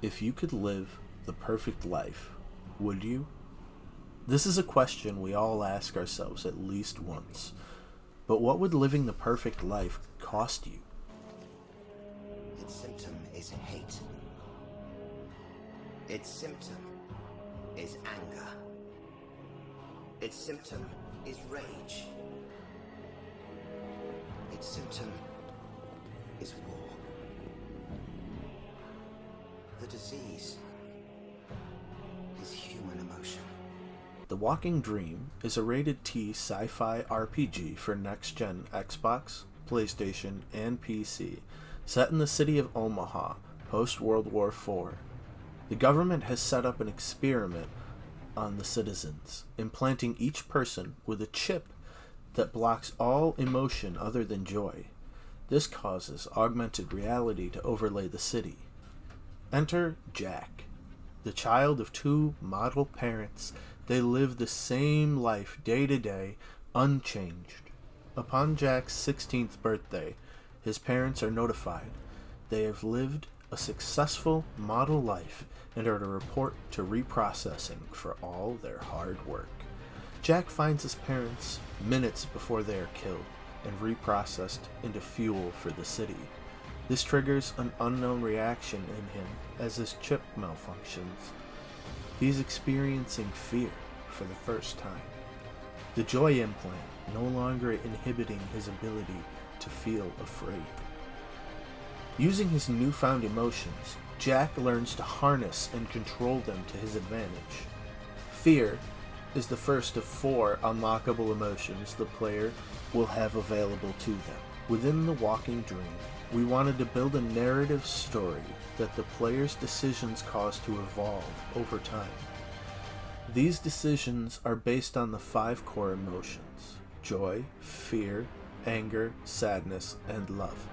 If you could live the perfect life, would you? This is a question we all ask ourselves at least once. But what would living the perfect life cost you? Its symptom is hate. Its symptom is anger. Its symptom is rage. Its symptom is war. The disease is human emotion. The Walking Dream is a rated T sci-fi RPG for next-gen Xbox, PlayStation, and PC, set in the city of Omaha, post-World War IV. The government has set up an experiment on the citizens, implanting each person with a chip that blocks all emotion other than joy. This causes augmented reality to overlay the city. Enter Jack, the child of two model parents. They live the same life day to day, unchanged. Upon Jack's 16th birthday, his parents are notified they have lived a successful model life and are to report to reprocessing for all their hard work. Jack finds his parents minutes before they are killed and reprocessed into fuel for the city. This triggers an unknown reaction in him as his chip malfunctions. He's experiencing fear for the first time. The joy implant no longer inhibiting his ability to feel afraid. Using his newfound emotions, Jack learns to harness and control them to his advantage. Fear is the first of 4 unlockable emotions the player will have available to them. Within the Walking Dream, we wanted to build a narrative story that the player's decisions cause to evolve over time. These decisions are based on the 5 core emotions: joy, fear, anger, sadness, and love.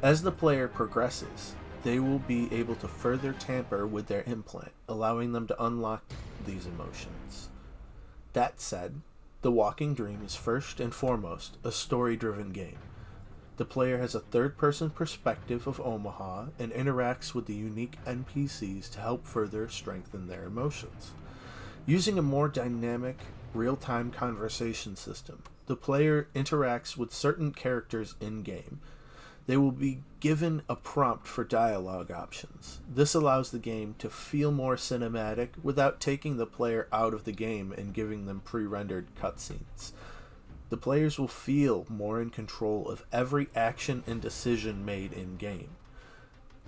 As the player progresses, they will be able to further tamper with their implant, allowing them to unlock these emotions. That said, The Walking Dream is first and foremost a story-driven game. The player has a third-person perspective of Omaha and interacts with the unique NPCs to help further strengthen their emotions. Using a more dynamic, real-time conversation system, the player interacts with certain characters in-game. They will be given a prompt for dialogue options. This allows the game to feel more cinematic without taking the player out of the game and giving them pre-rendered cutscenes. The players will feel more in control of every action and decision made in-game.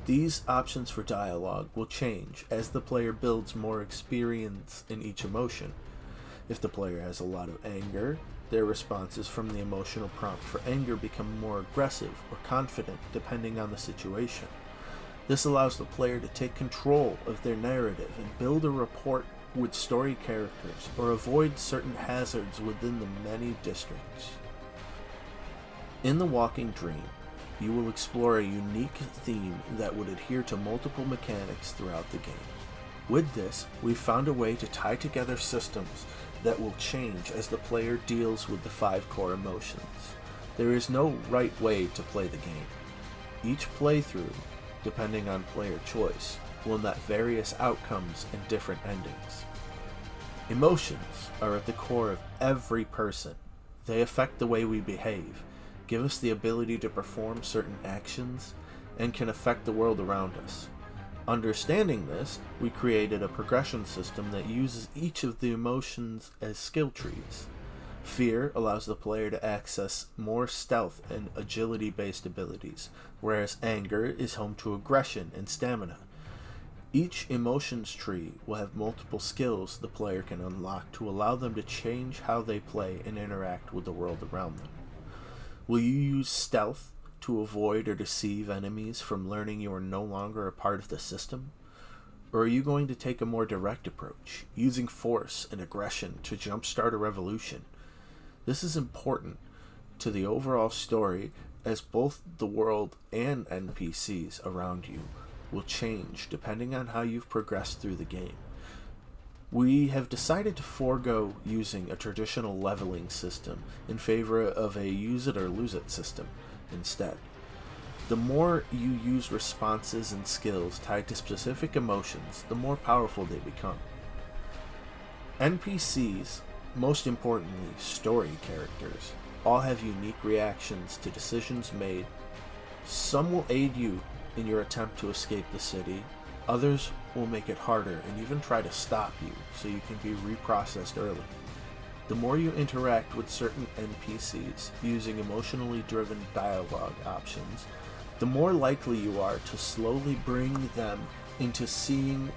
These options for dialogue will change as the player builds more experience in each emotion. If the player has a lot of anger, their responses from the emotional prompt for anger become more aggressive or confident depending on the situation. This allows the player to take control of their narrative and build a rapport with story characters or avoid certain hazards within the many districts. In The Walking Dream, you will explore a unique theme that would adhere to multiple mechanics throughout the game. With this, we've found a way to tie together systems that will change as the player deals with the 5 core emotions. There is no right way to play the game. Each playthrough, depending on player choice, will net various outcomes and different endings. Emotions are at the core of every person. They affect the way we behave, give us the ability to perform certain actions, and can affect the world around us. Understanding this, we created a progression system that uses each of the emotions as skill trees. Fear allows the player to access more stealth and agility-based abilities, whereas anger is home to aggression and stamina. Each emotions tree will have multiple skills the player can unlock to allow them to change how they play and interact with the world around them. Will you use stealth to avoid or deceive enemies from learning you are no longer a part of the system? Or are you going to take a more direct approach, using force and aggression to jumpstart a revolution? This is important to the overall story, as both the world and NPCs around you will change depending on how you've progressed through the game. We have decided to forego using a traditional leveling system in favor of a use it or lose it system instead. The more you use responses and skills tied to specific emotions, the more powerful they become. NPCs, most importantly story characters, all have unique reactions to decisions made. Some will aid you in your attempt to escape the city, others will make it harder and even try to stop you so you can be reprocessed early. The more you interact with certain NPCs using emotionally driven dialogue options, the more likely you are to slowly bring them into seeing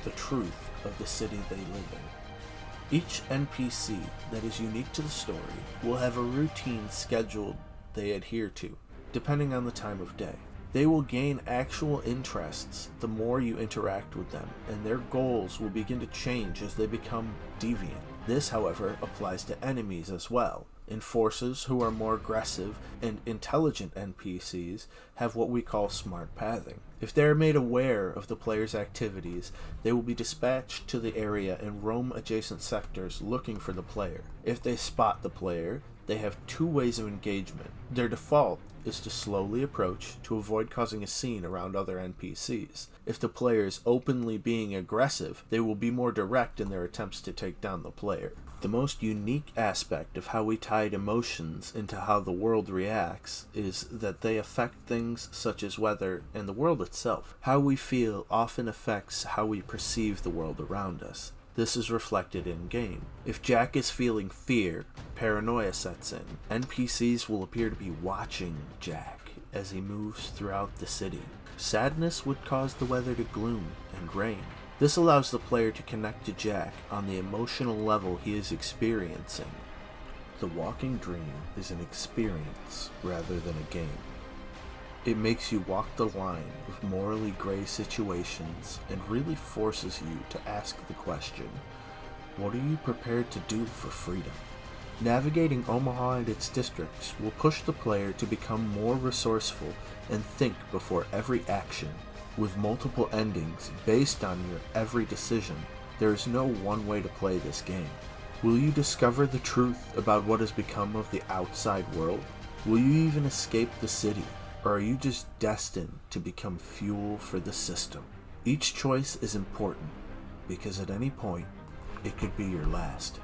the truth of the city they live in. Each NPC that is unique to the story will have a routine scheduled they adhere to, depending on the time of day. They will gain actual interests the more you interact with them, and their goals will begin to change as they become deviant. This, however, applies to enemies as well. Enforcers, who are more aggressive and intelligent NPCs, have what we call smart pathing. If they are made aware of the player's activities, they will be dispatched to the area and roam adjacent sectors looking for the player. If they spot the player, they have two ways of engagement. Their default is to slowly approach to avoid causing a scene around other NPCs. If the player is openly being aggressive, they will be more direct in their attempts to take down the player. The most unique aspect of how we tied emotions into how the world reacts is that they affect things such as weather and the world itself. How we feel often affects how we perceive the world around us. This is reflected in-game. If Jack is feeling fear, paranoia sets in. NPCs will appear to be watching Jack as he moves throughout the city. Sadness would cause the weather to gloom and rain. This allows the player to connect to Jack on the emotional level he is experiencing. The Walking Dream is an experience rather than a game. It makes you walk the line of morally gray situations and really forces you to ask the question, what are you prepared to do for freedom? Navigating Omaha and its districts will push the player to become more resourceful and think before every action. With multiple endings based on your every decision, there is no one way to play this game. Will you discover the truth about what has become of the outside world? Will you even escape the city? Or are you just destined to become fuel for the system? Each choice is important, because at any point, it could be your last.